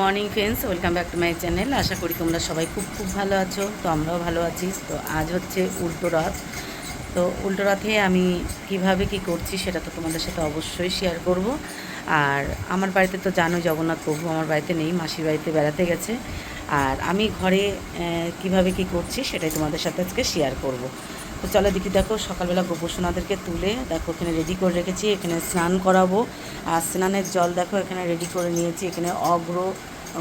Morning friends, welcome back to my channel. আশা করি তোমরা সবাই খুব ভালো আছো। তো আমরাও ভালো আছি। তো আজ হচ্ছে উল্টো রথ। তো উল্টো রথে আমি কিভাবে কি করছি সেটা তো তোমাদের সাথে অবশ্যই শেয়ার করব। আর আমার বাড়িতে তো জানো, জগন্নাথ প্রভু আমার বাড়িতে নেই, মাসির বাড়িতে বেড়াতে গেছে। আর আমি ঘরে কিভাবে কি করছি সেটাই তোমাদের সাথে আজকে শেয়ার করব। তো চলো দেখি, দেখো সকালবেলা গোপসোনাদেরকে তুলে দেখো এখানে রেডি করে রেখেছি। এখানে স্নান করাবো। আর স্নানের জল দেখো এখানে রেডি করে নিয়েছি। এখানে অগ্র,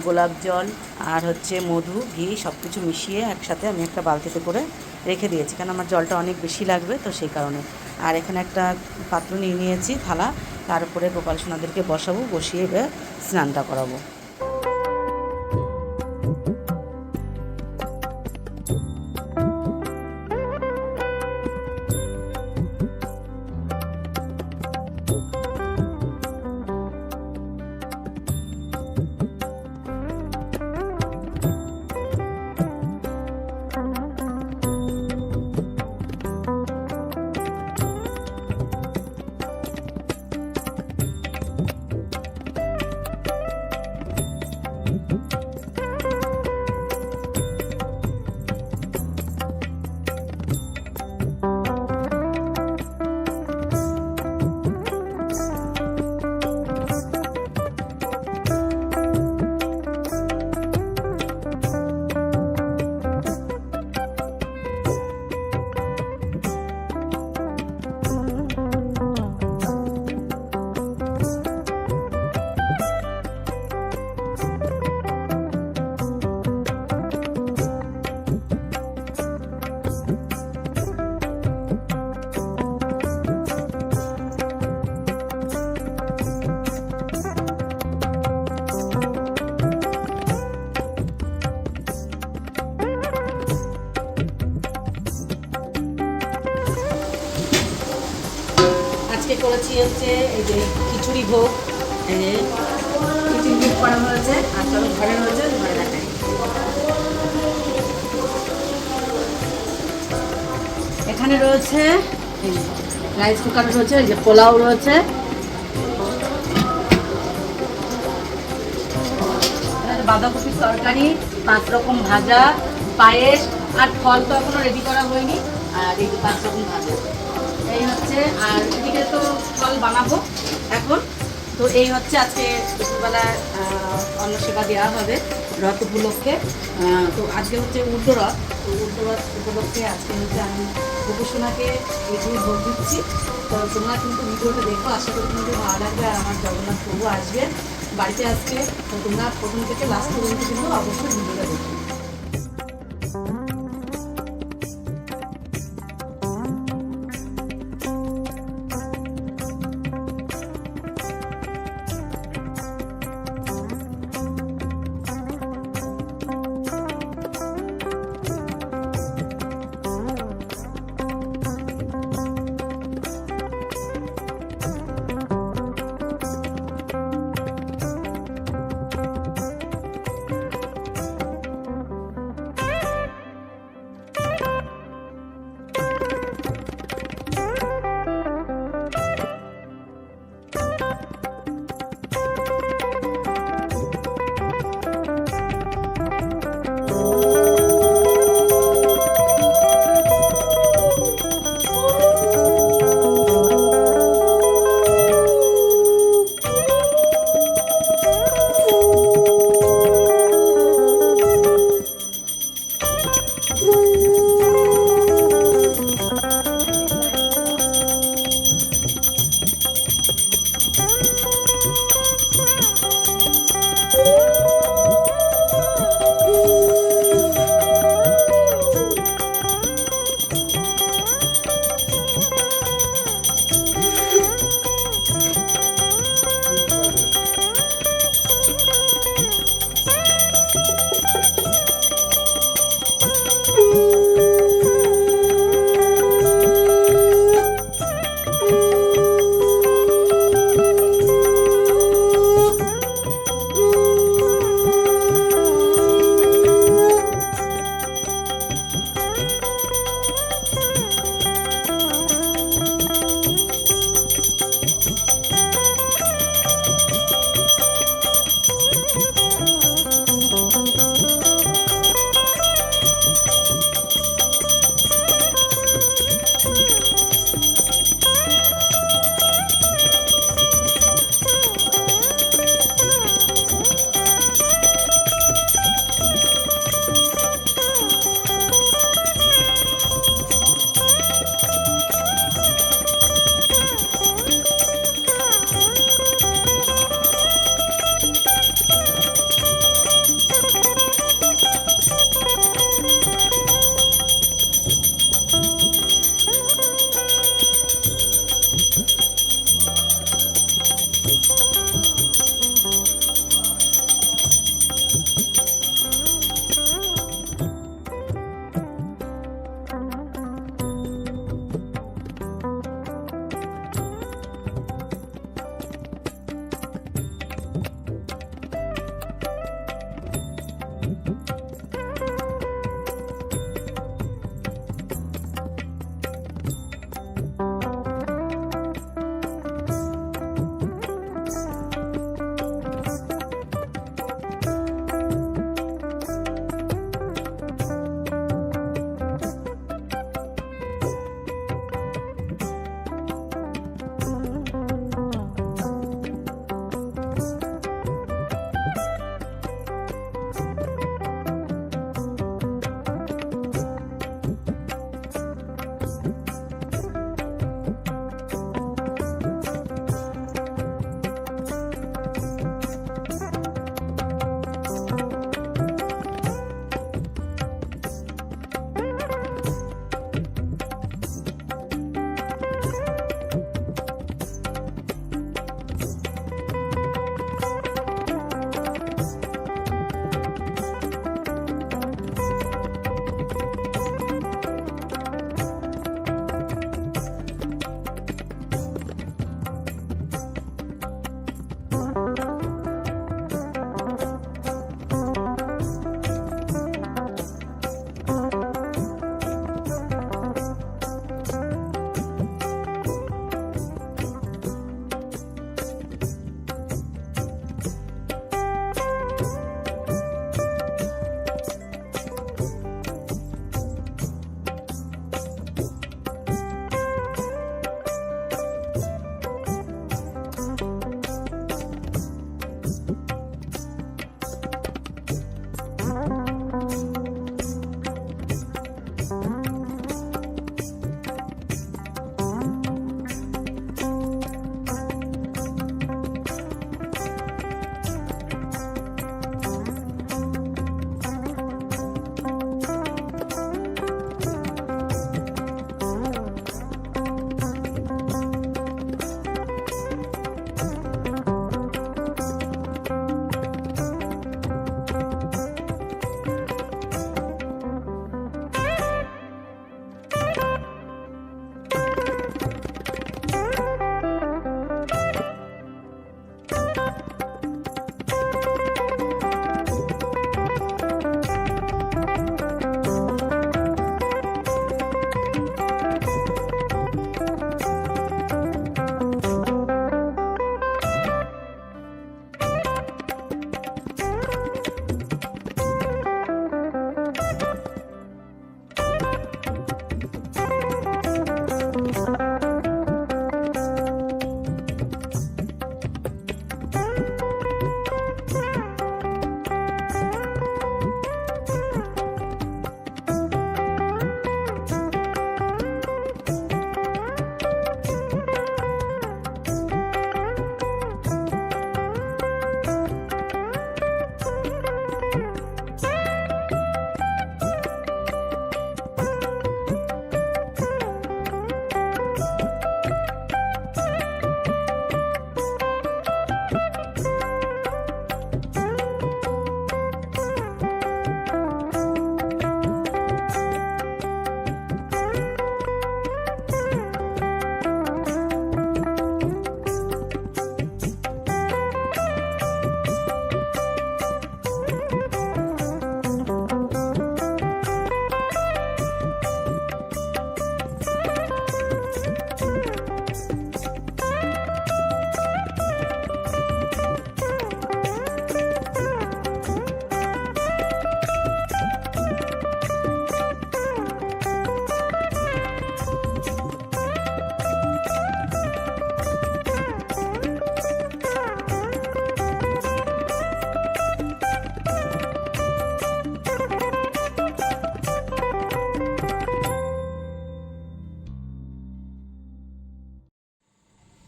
গোলাপ জল আর হচ্ছে মধু, ঘি সব কিছু মিশিয়ে একসাথে আমি একটা বালতিতে করে রেখে দিয়েছি, কারণ আমার জলটা অনেক বেশি লাগবে, তো সেই কারণে। আর এখানে একটা পাত্র নিয়ে নিয়েছি, থালা। তার উপরে গোপাল সোনাদেরকে বসাবো, বসিয়ে এবার স্নানটা করাবো। আজকে করেছি হচ্ছে এই যে খিচুড়ি ভোগ, এই যে খিচুড়ি ভোগ করা হয়েছে। আর চলো ঘরে রয়েছে, ঘরে দেখাই। এখানে রয়েছে এই রাইস কুকার রয়েছে, এই যে পোলাও রয়েছে, বাঁধাকপির তরকারি, 5 রকম ভাজা, পায়েস, আর ফল তো এখনো রেডি করা হয়নি। আর এই 5 রকম ভাজা এই হচ্ছে। আর এদিকে তো ফল বানাবো এখন। তো এই হচ্ছে আজকে দুপুরবেলা অন্ন সেবা দেওয়া হবে রথ উপলক্ষে। তো আজকে হচ্ছে উল্টো রথ। তো উল্টো রথ উপলক্ষে আজকে হচ্ছে আমি গোপসোনাকে এইগুলো ভোগ দিচ্ছি। তো তোমরা কিন্তু ভিডিওটা দেখো, আশা করি তোমাদের ভালো লাগবে। আর আমার জগন্নাথ প্রভু আসবে বাড়িতে আজকে। তো তোমরা প্রথম থেকে লাস্ট পর্যন্ত কিন্তু অবশ্যই ভিডিওটা দেখো।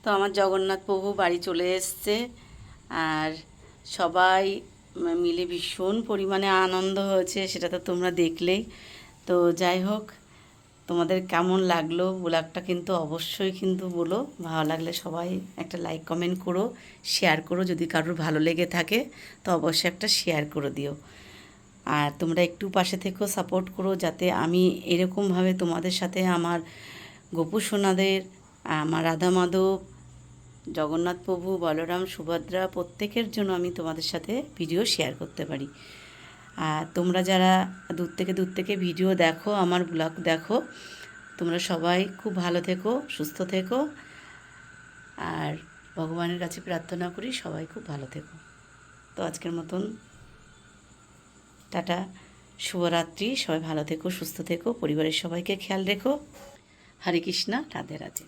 তো আমার জগন্নাথ প্রভু বাড়ি চলে এসছে, আর সবাই মিলে ভীষণ পরিমাণে আনন্দ হয়েছে, সেটা তো তোমরা দেখলেই। তো যাই হোক, তোমাদের কেমন লাগলো ব্লগটা কিন্তু অবশ্যই কিন্তু বলো। ভালো লাগলে সবাই একটা লাইক কমেন্ট করো, শেয়ার করো। যদি কারোর ভালো লেগে থাকে তো অবশ্যই একটা শেয়ার করে দিও। আর তোমরা একটু পাশে থেকেও সাপোর্ট করো, যাতে আমি এরকমভাবে তোমাদের সাথে আমার গোপু সোনাদের, আমার রাধা মাধব, জগন্নাথ প্রভু, বলরাম, সুভদ্রা প্রত্যেকের জন্য আমি তোমাদের সাথে ভিডিও শেয়ার করতে পারি। আর তোমরা যারা দূর থেকে ভিডিও দেখো, আমার ব্লগ দেখো, তোমরা সবাই খুব ভালো থেকো, সুস্থ থেকো। আর ভগবানের কাছে প্রার্থনা করি সবাই খুব ভালো থেকো। তো আজকের মতন টাটা, শুভরাত্রি। সবাই ভালো থেকো, সুস্থ থেকো, পরিবারের সবাইকে খেয়াল রেখো। হরে কৃষ্ণা, রাধে রাধে।